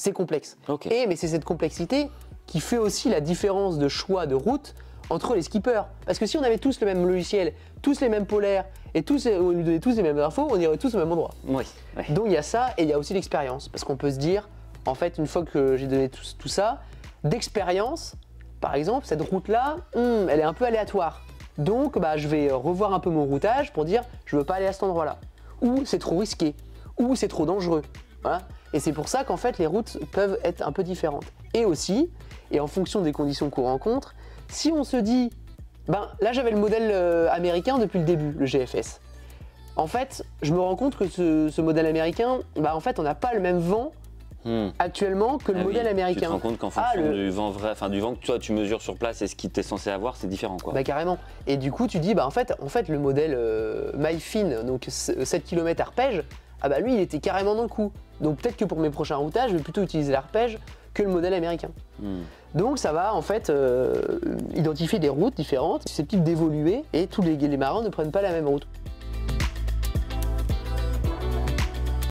c'est complexe. Okay. Mais c'est cette complexité qui fait aussi la différence de choix de route entre les skippers. Parce que si on avait tous le même logiciel, tous les mêmes polaires, et on lui donnait tous les mêmes infos, on irait tous au même endroit. Oui. Donc il y a ça, et il y a aussi l'expérience. Parce qu'on peut se dire, en fait, une fois que j'ai donné tout ça, d'expérience, par exemple, cette route-là, elle est un peu aléatoire. Donc je vais revoir un peu mon routage pour dire, je veux pas aller à cet endroit-là. Ou c'est trop risqué, ou c'est trop dangereux. Voilà. Et c'est pour ça qu'en fait, les routes peuvent être un peu différentes. Et aussi, et en fonction des conditions qu'on rencontre, si on se dit, là j'avais le modèle américain depuis le début, le GFS. En fait, je me rends compte que ce modèle américain, en fait, on n'a pas le même vent actuellement que le modèle américain. Tu te rends compte qu'en fonction du vent vrai, du vent que toi tu mesures sur place et ce qui t'es censé avoir, c'est différent quoi. Carrément. Et du coup, tu dis, en fait, le modèle MyFin, donc 7 km arpège, lui, il était carrément dans le coup. Donc peut-être que pour mes prochains routages, je vais plutôt utiliser l'arpège que le modèle américain. Donc ça va en fait identifier des routes différentes, susceptibles d'évoluer, et tous les marins ne prennent pas la même route.